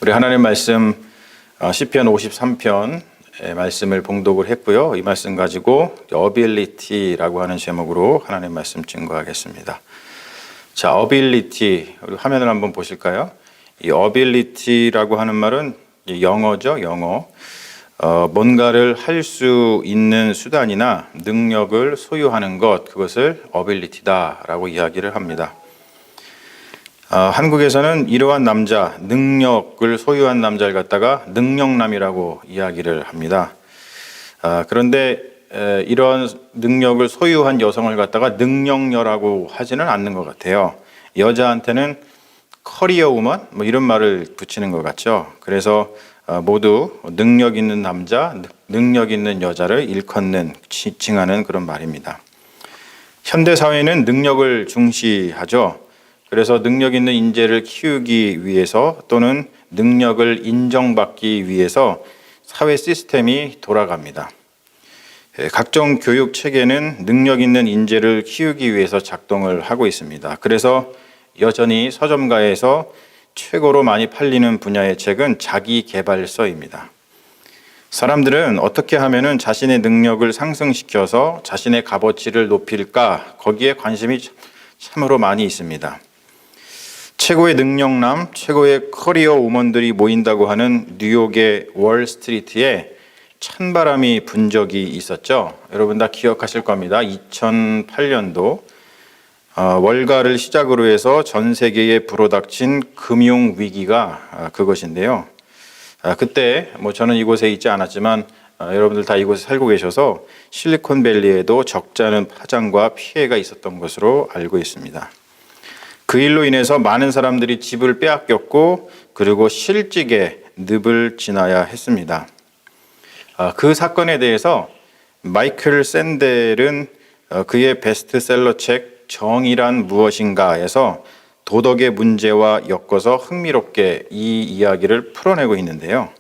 우리 하나님 말씀 시편 53편 말씀을 봉독을 했고요. 이 말씀 가지고 어빌리티라고 하는 제목으로 하나님 말씀 증거하겠습니다. 자, 어빌리티 우리 화면을 한번 보실까요? 이 어빌리티라고 하는 말은 영어죠, 영어. 뭔가를 할 수 있는 수단이나 능력을 소유하는 것, 그것을 어빌리티다라고 이야기를 합니다. 한국에서는 이러한 남자, 능력을 소유한 남자를 갖다가 능력남이라고 이야기를 합니다. 그런데 이런 능력을 소유한 여성을 갖다가 능력녀라고 하지는 않는 것 같아요. 여자한테는 커리어 우먼 뭐 이런 말을 붙이는 것 같죠. 그래서 모두 능력 있는 남자, 능력 있는 여자를 일컫는, 칭하는 그런 말입니다. 현대 사회는 능력을 중시하죠. 그래서 능력 있는 인재를 키우기 위해서 또는 능력을 인정받기 위해서 사회 시스템이 돌아갑니다. 각종 교육 체계는 능력 있는 인재를 키우기 위해서 작동을 하고 있습니다. 그래서 여전히 서점가에서 최고로 많이 팔리는 분야의 책은 자기계발서입니다. 사람들은 어떻게 하면 자신의 능력을 상승시켜서 자신의 값어치를 높일까? 거기에 관심이 참으로 많이 있습니다. 최고의 능력남, 최고의 커리어 우먼들이 모인다고 하는 뉴욕의 월스트리트에 찬바람이 분 적이 있었죠. 여러분 다 기억하실 겁니다. 2008년도 월가를 시작으로 해서 전 세계에 불어닥친 금융위기가 그것인데요. 그때 저는 이곳에 있지 않았지만 여러분들 다 이곳에 살고 계셔서 실리콘밸리에도 적잖은 파장과 피해가 있었던 것으로 알고 있습니다. 그 일로 인해서 많은 사람들이 집을 빼앗겼고 그리고 실직의 늪을 지나야 했습니다. 그 사건에 대해서 마이클 샌델은 그의 베스트셀러 책 정의란 무엇인가에서 도덕의 문제와 엮어서 흥미롭게 이 이야기를 풀어내고 있는데요.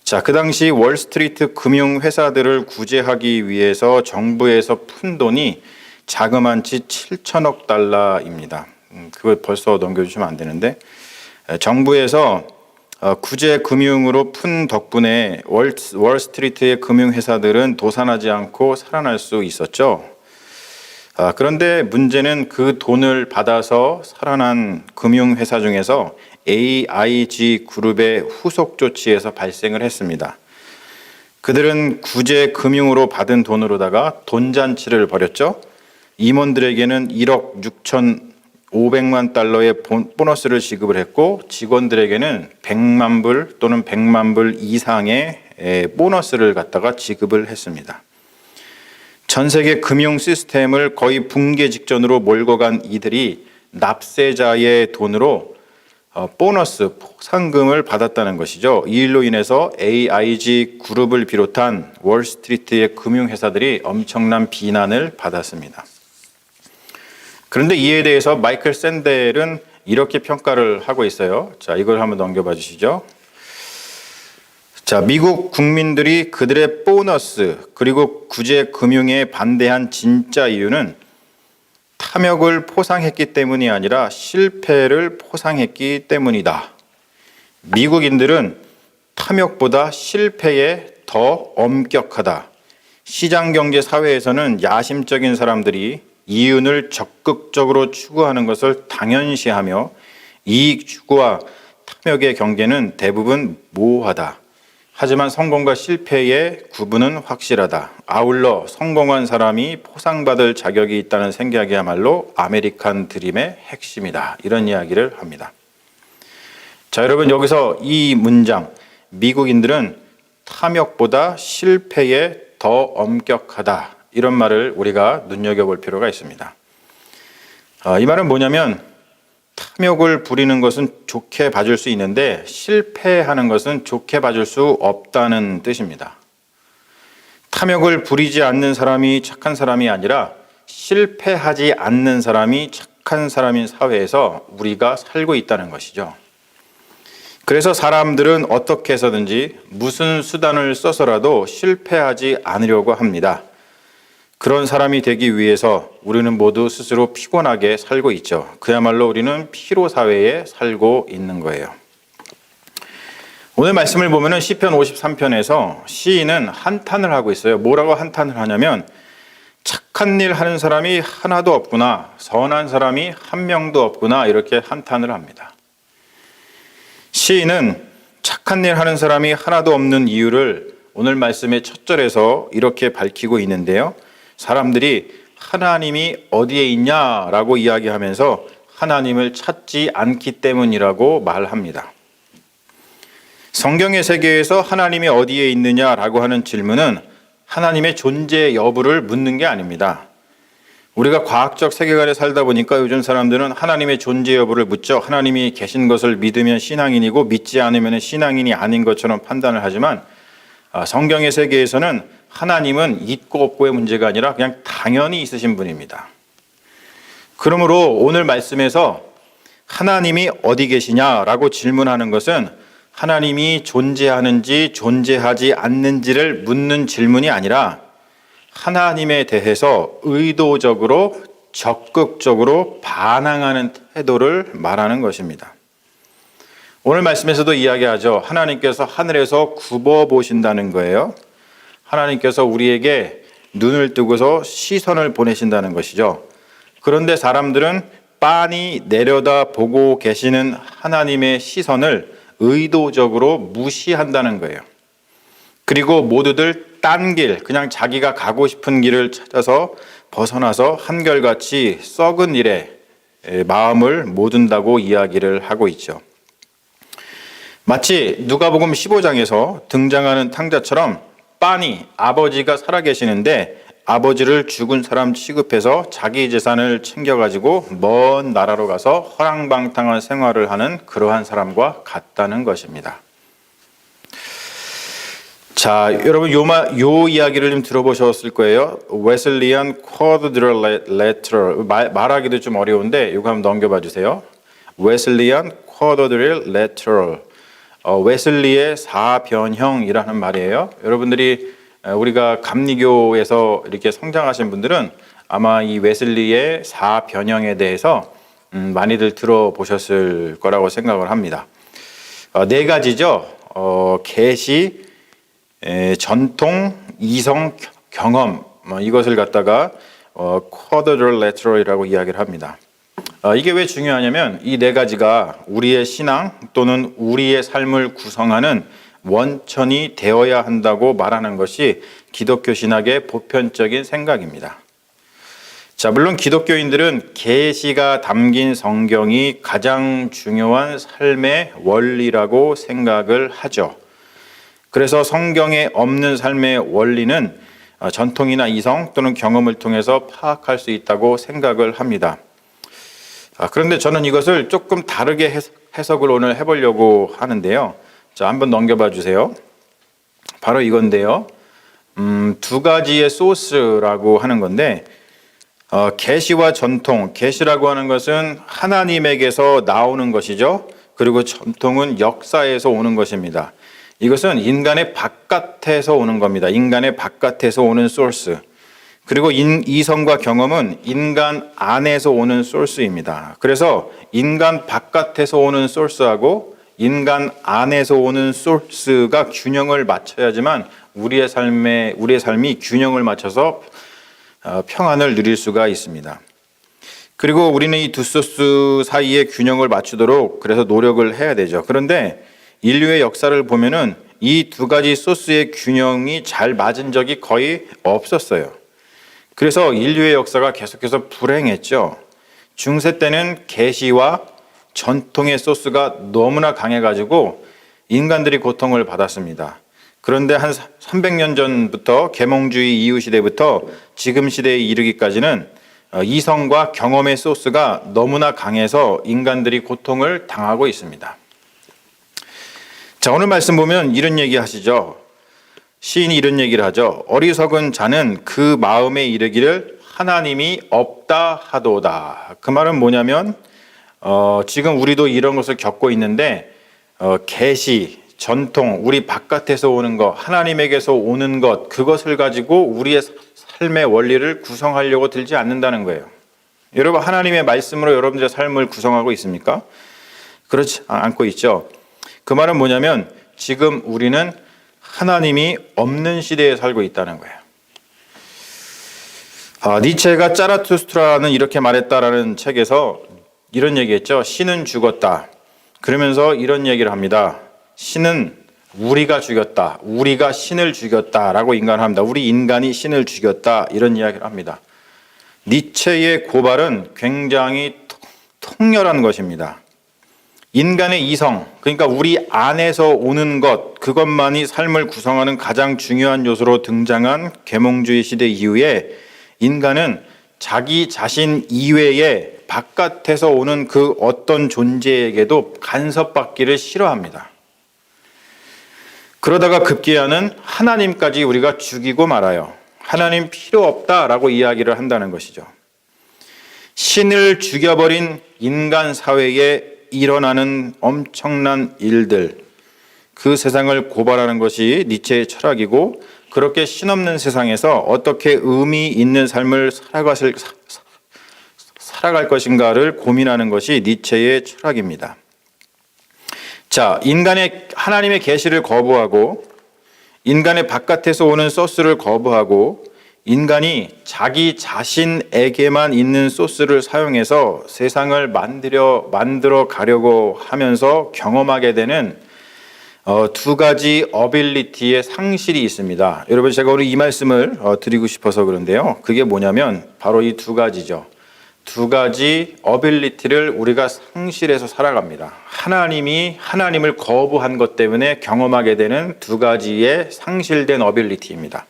자, 그 당시 월스트리트 금융회사들을 구제하기 위해서 정부에서 푼 돈이 자그만치 7천억 달러입니다. 그걸 벌써 넘겨주시면 안 되는데, 정부에서 구제 금융으로 푼 덕분에 월스트리트의 금융회사들은 도산하지 않고 살아날 수 있었죠. 그런데 문제는 그 돈을 받아서 살아난 금융회사 중에서 AIG 그룹의 후속 조치에서 발생을 했습니다. 그들은 구제 금융으로 받은 돈으로다가 돈잔치를 벌였죠. 임원들에게는 1억 6,500만 달러의 보너스를 지급을 했고 직원들에게는 100만 불 또는 100만 불 이상의 보너스를 갖다가 지급을 했습니다. 전 세계 금융 시스템을 거의 붕괴 직전으로 몰고 간 이들이 납세자의 돈으로 보너스, 포상금을 받았다는 것이죠. 이 일로 인해서 AIG 그룹을 비롯한 월스트리트의 금융회사들이 엄청난 비난을 받았습니다. 그런데 이에 대해서 마이클 샌델은 이렇게 평가를 하고 있어요. 자, 이걸 한번 넘겨봐 주시죠. 자, 미국 국민들이 그들의 보너스 그리고 구제 금융에 반대한 진짜 이유는 탐욕을 포상했기 때문이 아니라 실패를 포상했기 때문이다. 미국인들은 탐욕보다 실패에 더 엄격하다. 시장경제 사회에서는 야심적인 사람들이 이윤을 적극적으로 추구하는 것을 당연시하며 이익 추구와 탐욕의 경계는 대부분 모호하다. 하지만 성공과 실패의 구분은 확실하다. 아울러 성공한 사람이 포상받을 자격이 있다는 생각이야말로 아메리칸 드림의 핵심이다. 이런 이야기를 합니다. 자, 여러분 여기서 이 문장, 미국인들은 탐욕보다 실패에 더 엄격하다. 이런 말을 우리가 눈여겨볼 필요가 있습니다. 이 말은 뭐냐면 탐욕을 부리는 것은 좋게 봐줄 수 있는데 실패하는 것은 좋게 봐줄 수 없다는 뜻입니다. 탐욕을 부리지 않는 사람이 착한 사람이 아니라 실패하지 않는 사람이 착한 사람인 사회에서 우리가 살고 있다는 것이죠. 그래서 사람들은 어떻게 해서든지 무슨 수단을 써서라도 실패하지 않으려고 합니다. 그런 사람이 되기 위해서 우리는 모두 스스로 피곤하게 살고 있죠. 그야말로 우리는 피로 사회에 살고 있는 거예요. 오늘 말씀을 보면은 시편 53편에서 시인은 한탄을 하고 있어요. 뭐라고 한탄을 하냐면 착한 일 하는 사람이 하나도 없구나, 선한 사람이 한 명도 없구나, 이렇게 한탄을 합니다. 시인은 착한 일 하는 사람이 하나도 없는 이유를 오늘 말씀의 첫 절에서 이렇게 밝히고 있는데요. 사람들이 하나님이 어디에 있냐라고 이야기하면서 하나님을 찾지 않기 때문이라고 말합니다. 성경의 세계에서 하나님이 어디에 있느냐라고 하는 질문은 하나님의 존재 여부를 묻는 게 아닙니다. 우리가 과학적 세계관에 살다 보니까 요즘 사람들은 하나님의 존재 여부를 묻죠. 하나님이 계신 것을 믿으면 신앙인이고 믿지 않으면 신앙인이 아닌 것처럼 판단을 하지만 성경의 세계에서는 하나님은 있고 없고의 문제가 아니라 그냥 당연히 있으신 분입니다. 그러므로 오늘 말씀에서 하나님이 어디 계시냐라고 질문하는 것은 하나님이 존재하는지 존재하지 않는지를 묻는 질문이 아니라 하나님에 대해서 의도적으로 적극적으로 반항하는 태도를 말하는 것입니다. 오늘 말씀에서도 이야기하죠. 하나님께서 하늘에서 굽어 보신다는 거예요. 하나님께서 우리에게 눈을 뜨고서 시선을 보내신다는 것이죠. 그런데 사람들은 빤히 내려다 보고 계시는 하나님의 시선을 의도적으로 무시한다는 거예요. 그리고 모두들 딴 길, 그냥 자기가 가고 싶은 길을 찾아서 벗어나서 한결같이 썩은 일에 마음을 모든다고 이야기를 하고 있죠. 마치 누가복음 15장에서 등장하는 탕자처럼 빤히 아버지가 살아계시는데 아버지를 죽은 사람 취급해서 자기 재산을 챙겨가지고 먼 나라로 가서 허랑방탕한 생활을 하는 그러한 사람과 같다는 것입니다. 자, 여러분 요 이야기를 좀 들어보셨을 거예요. Wesleyan Quadrilateral, 말하기도 좀 어려운데 이거 한번 넘겨봐 주세요. Wesleyan Quadrilateral, 웨슬리의 사변형이라는 말이에요. 여러분들이 우리가 감리교에서 이렇게 성장하신 분들은 아마 이 웨슬리의 사변형에 대해서 많이들 들어보셨을 거라고 생각을 합니다. 네 가지죠. 계시, 전통, 이성, 경험, 이것을 갖다가 quadrilateral이라고 이야기를 합니다. 이게 왜 중요하냐면 이 네 가지가 우리의 신앙 또는 우리의 삶을 구성하는 원천이 되어야 한다고 말하는 것이 기독교 신학의 보편적인 생각입니다. 자, 물론 기독교인들은 계시가 담긴 성경이 가장 중요한 삶의 원리라고 생각을 하죠. 그래서 성경에 없는 삶의 원리는 전통이나 이성 또는 경험을 통해서 파악할 수 있다고 생각을 합니다. 그런데 저는 이것을 조금 다르게 해석을 오늘 해보려고 하는데요. 자, 한번 넘겨봐 주세요. 바로 이건데요. 두 가지의 소스라고 하는 건데, 계시와 전통, 계시라고 하는 것은 하나님에게서 나오는 것이죠. 그리고 전통은 역사에서 오는 것입니다. 이것은 인간의 바깥에서 오는 겁니다. 인간의 바깥에서 오는 소스. 그리고 이성과 경험은 인간 안에서 오는 소스입니다. 그래서 인간 바깥에서 오는 소스하고 인간 안에서 오는 소스가 균형을 맞춰야지만 우리의 삶이 균형을 맞춰서 평안을 누릴 수가 있습니다. 그리고 우리는 이 두 소스 사이에 균형을 맞추도록 그래서 노력을 해야 되죠. 그런데 인류의 역사를 보면은 이 두 가지 소스의 균형이 잘 맞은 적이 거의 없었어요. 그래서 인류의 역사가 계속해서 불행했죠. 중세 때는 계시와 전통의 소스가 너무나 강해가지고 인간들이 고통을 받았습니다. 그런데 한 300년 전부터 계몽주의 이후 시대부터 지금 시대에 이르기까지는 이성과 경험의 소스가 너무나 강해서 인간들이 고통을 당하고 있습니다. 자, 오늘 말씀 보면 이런 얘기 하시죠. 시인이 이런 얘기를 하죠. 어리석은 자는 그 마음에 이르기를 하나님이 없다 하도다. 그 말은 뭐냐면 지금 우리도 이런 것을 겪고 있는데 계시, 전통, 우리 바깥에서 오는 것, 하나님에게서 오는 것, 그것을 가지고 우리의 삶의 원리를 구성하려고 들지 않는다는 거예요. 여러분, 하나님의 말씀으로 여러분들의 삶을 구성하고 있습니까? 그렇지 않고 있죠. 그 말은 뭐냐면 지금 우리는 하나님이 없는 시대에 살고 있다는 거예요. 니체가 짜라투스트라는 이렇게 말했다라는 책에서 이런 얘기했죠. 신은 죽었다. 그러면서 이런 얘기를 합니다. 신은 우리가 죽였다. 우리가 신을 죽였다라고 인간을 합니다. 우리 인간이 신을 죽였다. 이런 이야기를 합니다. 니체의 고발은 굉장히 통렬한 것입니다. 인간의 이성, 그러니까 우리 안에서 오는 것, 그것만이 삶을 구성하는 가장 중요한 요소로 등장한 계몽주의 시대 이후에 인간은 자기 자신 이외에 바깥에서 오는 그 어떤 존재에게도 간섭받기를 싫어합니다. 그러다가 급기야는 하나님까지 우리가 죽이고 말아요. 하나님 필요 없다라고 이야기를 한다는 것이죠. 신을 죽여버린 인간 사회에 일어나는 엄청난 일들, 그 세상을 고발하는 것이 니체의 철학이고, 그렇게 신없는 세상에서 어떻게 의미 있는 삶을 살아갈 것인가를 고민하는 것이 니체의 철학입니다. 자, 하나님의 계시를 거부하고 인간의 바깥에서 오는 소스를 거부하고 인간이 자기 자신에게만 있는 소스를 사용해서 세상을 만들어 가려고 하면서 경험하게 되는 두 가지 어빌리티의 상실이 있습니다. 여러분, 제가 오늘 이 말씀을 드리고 싶어서 그런데요. 그게 뭐냐면 바로 이 두 가지죠. 두 가지 어빌리티를 우리가 상실해서 살아갑니다. 하나님을 거부한 것 때문에 경험하게 되는 두 가지의 상실된 어빌리티입니다.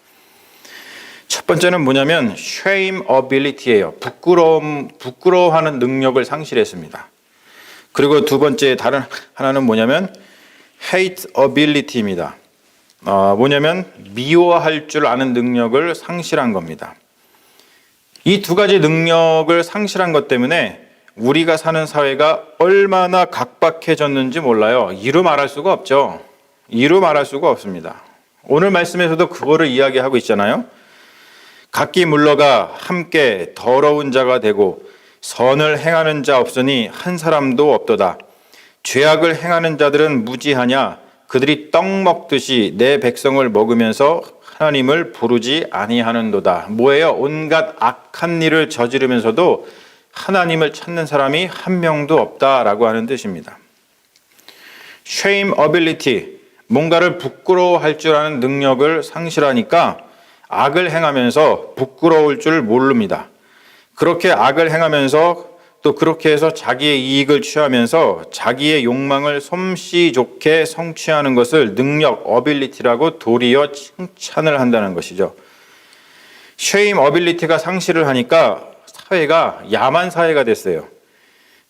첫 번째는 뭐냐면 shame ability예요. 부끄러워하는 능력을 상실했습니다. 그리고 두 번째 다른 하나는 뭐냐면 hate ability입니다. 뭐냐면 미워할 줄 아는 능력을 상실한 겁니다. 이 두 가지 능력을 상실한 것 때문에 우리가 사는 사회가 얼마나 각박해졌는지 몰라요. 이루 말할 수가 없죠. 이루 말할 수가 없습니다. 오늘 말씀에서도 그거를 이야기하고 있잖아요. 각기 물러가 함께 더러운 자가 되고 선을 행하는 자 없으니 한 사람도 없도다. 죄악을 행하는 자들은 무지하냐? 그들이 떡 먹듯이 내 백성을 먹으면서 하나님을 부르지 아니하는도다. 뭐예요? 온갖 악한 일을 저지르면서도 하나님을 찾는 사람이 한 명도 없다라고 하는 뜻입니다. Shame ability, 뭔가를 부끄러워할 줄 아는 능력을 상실하니까 악을 행하면서 부끄러울 줄 모릅니다. 그렇게 악을 행하면서 또 그렇게 해서 자기의 이익을 취하면서 자기의 욕망을 솜씨 좋게 성취하는 것을 능력, 어빌리티라고 도리어 칭찬을 한다는 것이죠. shame 어빌리티가 상실을 하니까 사회가 야만 사회가 됐어요.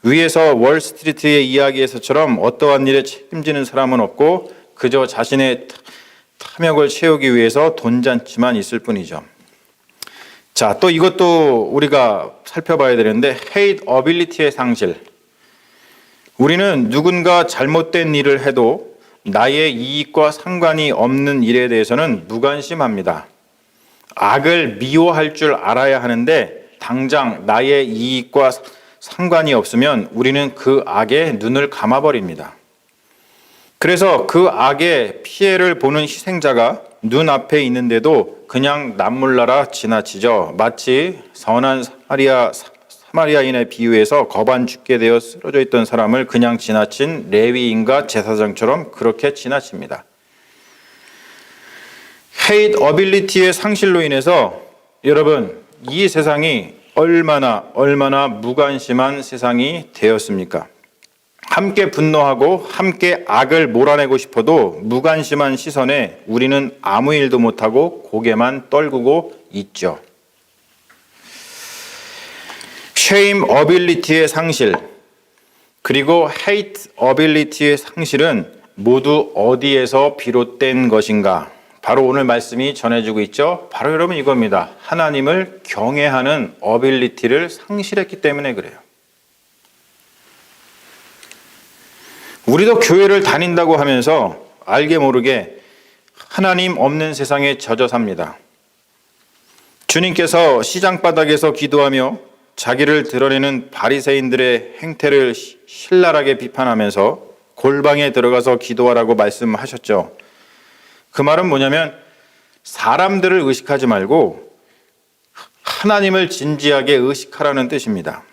위에서 월스트리트의 이야기에서처럼 어떠한 일에 책임지는 사람은 없고 그저 자신의 탐욕을 채우기 위해서 돈잔치만 있을 뿐이죠. 자, 또 이것도 우리가 살펴봐야 되는데 hate ability의 상실. 우리는 누군가 잘못된 일을 해도 나의 이익과 상관이 없는 일에 대해서는 무관심합니다. 악을 미워할 줄 알아야 하는데 당장 나의 이익과 상관이 없으면 우리는 그 악에 눈을 감아버립니다. 그래서 그 악의 피해를 보는 희생자가 눈앞에 있는데도 그냥 남몰라라 지나치죠. 마치 선한 사마리아인의 비유에서 거반 죽게 되어 쓰러져 있던 사람을 그냥 지나친 레위인과 제사장처럼 그렇게 지나칩니다. hate ability의 상실로 인해서 여러분, 이 세상이 얼마나 무관심한 세상이 되었습니까? 함께 분노하고 함께 악을 몰아내고 싶어도 무관심한 시선에 우리는 아무 일도 못하고 고개만 떨구고 있죠. shame ability의 상실 그리고 hate ability의 상실은 모두 어디에서 비롯된 것인가? 바로 오늘 말씀이 전해주고 있죠. 바로 여러분 이겁니다. 하나님을 경외하는 어빌리티를 상실했기 때문에 그래요. 우리도 교회를 다닌다고 하면서 알게 모르게 하나님 없는 세상에 젖어 삽니다. 주님께서 시장바닥에서 기도하며 자기를 드러내는 바리새인들의 행태를 신랄하게 비판하면서 골방에 들어가서 기도하라고 말씀하셨죠. 그 말은 뭐냐면 사람들을 의식하지 말고 하나님을 진지하게 의식하라는 뜻입니다.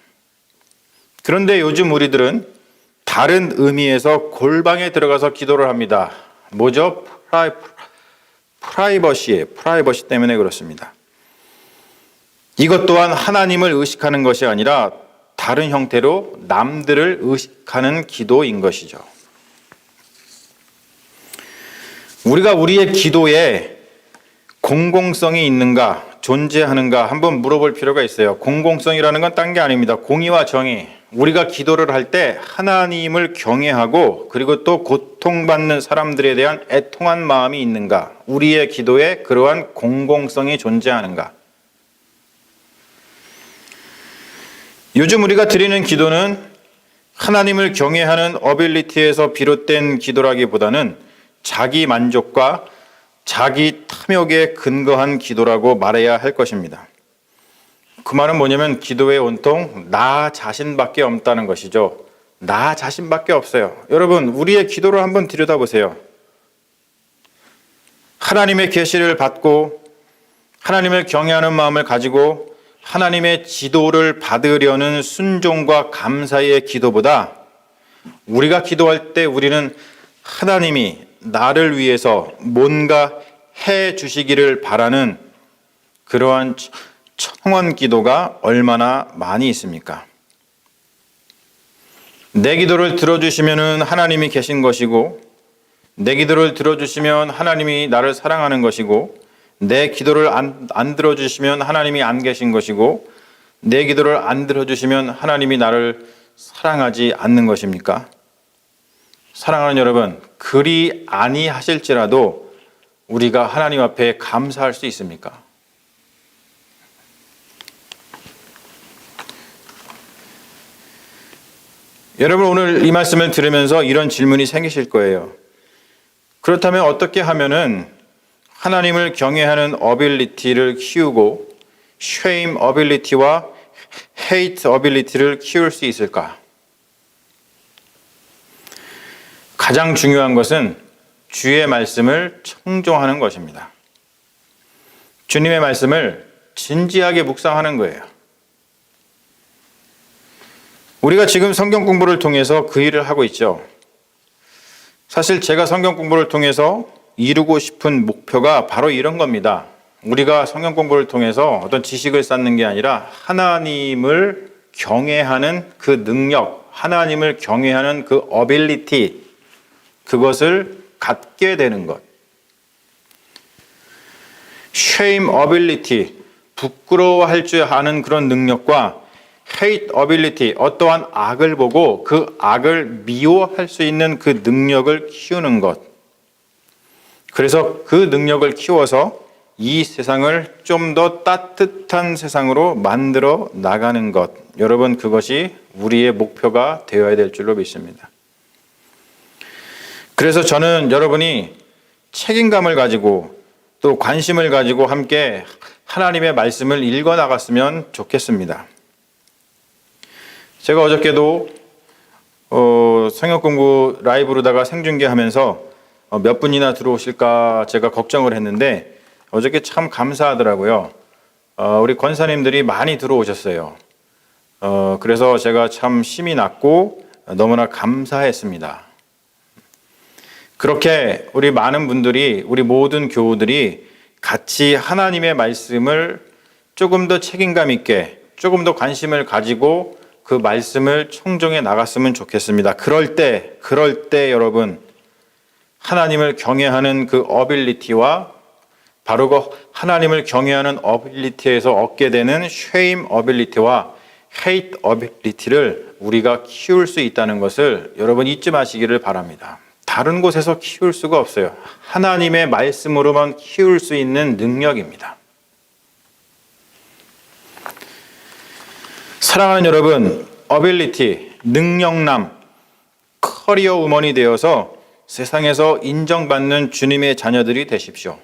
그런데 요즘 우리들은 다른 의미에서 골방에 들어가서 기도를 합니다. 뭐죠? 프라이버시 때문에 그렇습니다. 이것 또한 하나님을 의식하는 것이 아니라 다른 형태로 남들을 의식하는 기도인 것이죠. 우리가 우리의 기도에 공공성이 있는가, 존재하는가 한번 물어볼 필요가 있어요. 공공성이라는 건 딴 게 아닙니다. 공의와 정의. 우리가 기도를 할 때 하나님을 경외하고 그리고 또 고통받는 사람들에 대한 애통한 마음이 있는가? 우리의 기도에 그러한 공공성이 존재하는가? 요즘 우리가 드리는 기도는 하나님을 경외하는 어빌리티에서 비롯된 기도라기보다는 자기 만족과 자기 탐욕에 근거한 기도라고 말해야 할 것입니다. 그 말은 뭐냐면 기도에 온통 나 자신밖에 없다는 것이죠. 나 자신밖에 없어요. 여러분, 우리의 기도를 한번 들여다보세요. 하나님의 계시를 받고 하나님을 경외하는 마음을 가지고 하나님의 지도를 받으려는 순종과 감사의 기도보다 우리가 기도할 때 우리는 하나님이 나를 위해서 뭔가 해 주시기를 바라는 그러한 청원 기도가 얼마나 많이 있습니까? 내 기도를 들어주시면 하나님이 계신 것이고 내 기도를 들어주시면 하나님이 나를 사랑하는 것이고 내 기도를 안 들어주시면 하나님이 안 계신 것이고 내 기도를 안 들어주시면 하나님이 나를 사랑하지 않는 것입니까? 사랑하는 여러분, 그리 아니하실지라도 우리가 하나님 앞에 감사할 수 있습니까? 여러분, 오늘 이 말씀을 들으면서 이런 질문이 생기실 거예요. 그렇다면 어떻게 하면은 하나님을 경외하는 어빌리티를 키우고 shame 어빌리티와 hate 어빌리티를 키울 수 있을까? 가장 중요한 것은 주의 말씀을 청종하는 것입니다. 주님의 말씀을 진지하게 묵상하는 거예요. 우리가 지금 성경 공부를 통해서 그 일을 하고 있죠. 사실 제가 성경 공부를 통해서 이루고 싶은 목표가 바로 이런 겁니다. 우리가 성경 공부를 통해서 어떤 지식을 쌓는 게 아니라 하나님을 경외하는 그 능력, 하나님을 경외하는 그 어빌리티, 그것을 갖게 되는 것. shame ability, 부끄러워할 줄 아는 그런 능력과 hate ability, 어떠한 악을 보고 그 악을 미워할 수 있는 그 능력을 키우는 것. 그래서 그 능력을 키워서 이 세상을 좀 더 따뜻한 세상으로 만들어 나가는 것. 여러분, 그것이 우리의 목표가 되어야 될 줄로 믿습니다. 그래서 저는 여러분이 책임감을 가지고 또 관심을 가지고 함께 하나님의 말씀을 읽어 나갔으면 좋겠습니다. 제가 어저께도 성역 공부 라이브로다가 생중계하면서 몇 분이나 들어오실까 제가 걱정을 했는데 어저께 참 감사하더라고요. 우리 권사님들이 많이 들어오셨어요. 그래서 제가 참 힘이 났고 너무나 감사했습니다. 그렇게 우리 많은 분들이, 우리 모든 교우들이 같이 하나님의 말씀을 조금 더 책임감 있게, 조금 더 관심을 가지고 그 말씀을 청정해 나갔으면 좋겠습니다. 그럴 때 여러분, 하나님을 경외하는 그 어빌리티와 바로 그 하나님을 경외하는 어빌리티에서 얻게 되는 shame 어빌리티와 hate 어빌리티를 우리가 키울 수 있다는 것을 여러분 잊지 마시기를 바랍니다. 다른 곳에서 키울 수가 없어요. 하나님의 말씀으로만 키울 수 있는 능력입니다. 사랑하는 여러분, 어빌리티, 능력남, 커리어 우먼이 되어서 세상에서 인정받는 주님의 자녀들이 되십시오.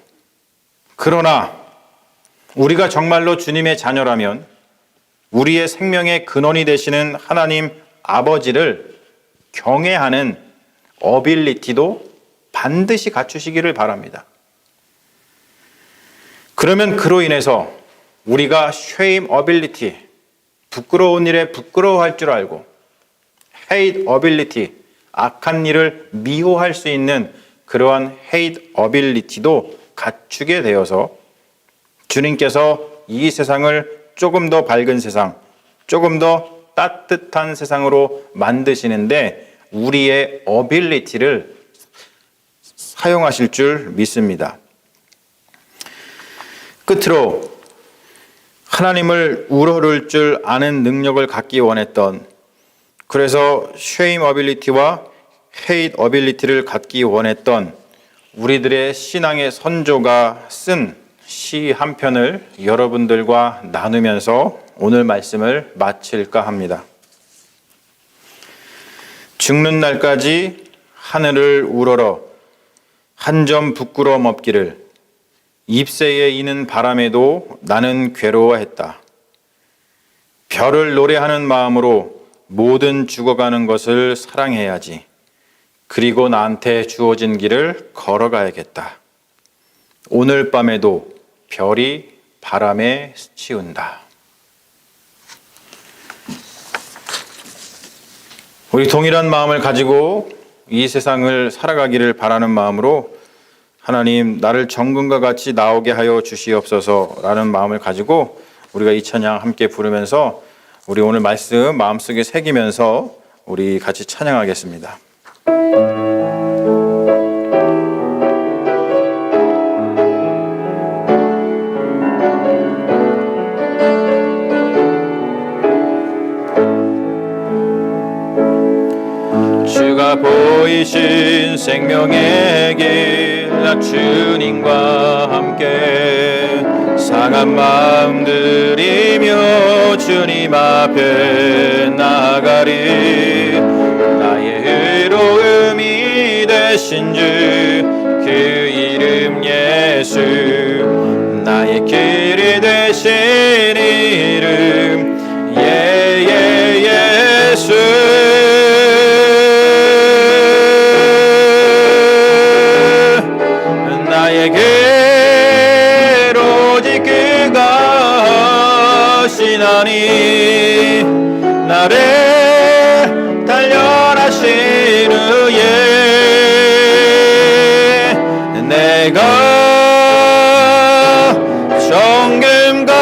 그러나 우리가 정말로 주님의 자녀라면 우리의 생명의 근원이 되시는 하나님 아버지를 경외하는 어빌리티도 반드시 갖추시기를 바랍니다. 그러면 그로 인해서 우리가 shame ability, 부끄러운 일에 부끄러워할 줄 알고 hate ability, 악한 일을 미워할 수 있는 그러한 hate ability도 갖추게 되어서 주님께서 이 세상을 조금 더 밝은 세상, 조금 더 따뜻한 세상으로 만드시는데 우리의 ability를 사용하실 줄 믿습니다. 끝으로 하나님을 우러를 줄 아는 능력을 갖기 원했던, 그래서 shame ability와 hate ability를 갖기 원했던 우리들의 신앙의 선조가 쓴 시 한 편을 여러분들과 나누면서 오늘 말씀을 마칠까 합니다. 죽는 날까지 하늘을 우러러 한 점 부끄러움 없기를, 잎새에 이는 바람에도 나는 괴로워했다. 별을 노래하는 마음으로 모든 죽어가는 것을 사랑해야지. 그리고 나한테 주어진 길을 걸어가야겠다. 오늘 밤에도 별이 바람에 스치운다. 우리 동일한 마음을 가지고 이 세상을 살아가기를 바라는 마음으로 하나님 나를 정금과 같이 나오게 하여 주시옵소서라는 마음을 가지고 우리가 이 찬양 함께 부르면서 우리 오늘 말씀 마음속에 새기면서 우리 같이 찬양하겠습니다. 주가 보이신 생명의 길, 나 주님과 함께 상한 마음 들이며 주님 앞에 나아가리. 나의 의로움이 되신 주 그 이름 예수, 나의 길이 되신 이름 예수. 나에게 오직 그가 하시나니, 나를 단련하신 후에 내가 정금같이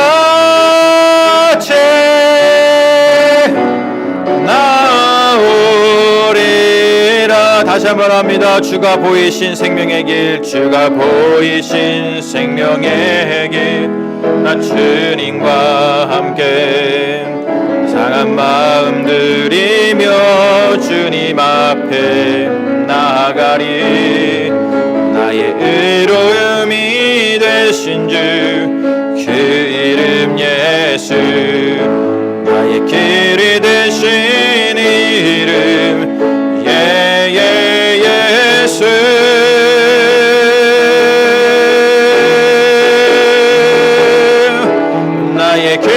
나오리라. 다시 한번 합니다. 주가 보이신 생명의 길, 주가 보이신 생명의 길, 나 주님과 함께 상한 마음 들이며 주님 앞에 나아가리. 나의 의로움이 되신 주 그 이름 예수, 나의 길이 되신 이름 예수. 나에게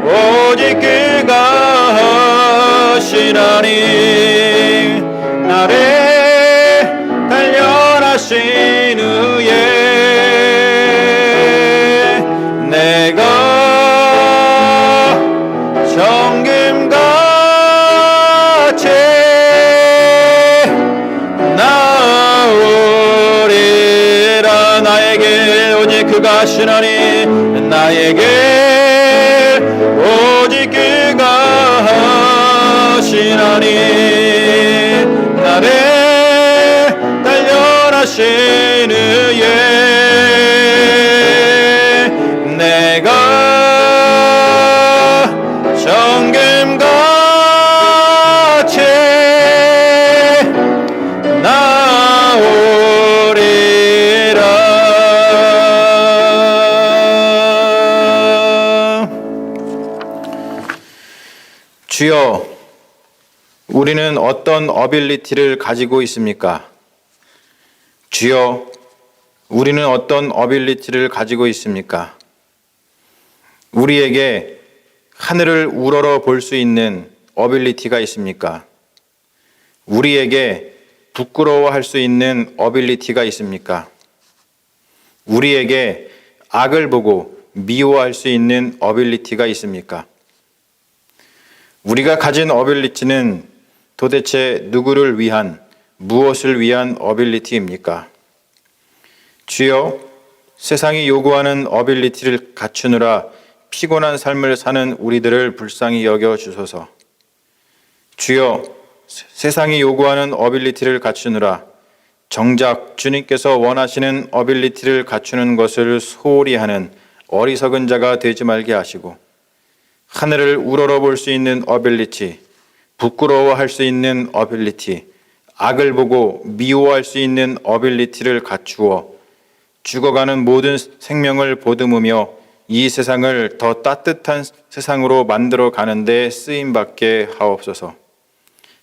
오직 그가 하시나니, 나를 단련하신 후에 내가 정금같이 나오리라. 나에게 오직 그가 하시나니, 나에게 오직 그가 하시나니, 나를 단련하신 후에 내가 정금같이 나오리라. 주여, 우리는 어떤 어빌리티를 가지고 있습니까? 주여, 우리는 어떤 어빌리티를 가지고 있습니까? 우리에게 하늘을 우러러 볼 수 있는 어빌리티가 있습니까? 우리에게 부끄러워할 수 있는 어빌리티가 있습니까? 우리에게 악을 보고 미워할 수 있는 어빌리티가 있습니까? 우리가 가진 어빌리티는 도대체 누구를 위한, 무엇을 위한 어빌리티입니까? 주여, 세상이 요구하는 어빌리티를 갖추느라 피곤한 삶을 사는 우리들을 불쌍히 여겨 주소서. 주여, 세상이 요구하는 어빌리티를 갖추느라 정작 주님께서 원하시는 어빌리티를 갖추는 것을 소홀히 하는 어리석은 자가 되지 말게 하시고, 하늘을 우러러볼 수 있는 어빌리티, 부끄러워할 수 있는 어빌리티, 악을 보고 미워할 수 있는 어빌리티를 갖추어 죽어가는 모든 생명을 보듬으며 이 세상을 더 따뜻한 세상으로 만들어 가는데 쓰임받게 하옵소서.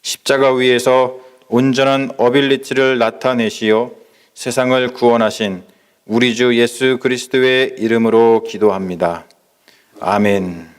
십자가 위에서 온전한 어빌리티를 나타내시어 세상을 구원하신 우리 주 예수 그리스도의 이름으로 기도합니다. 아멘.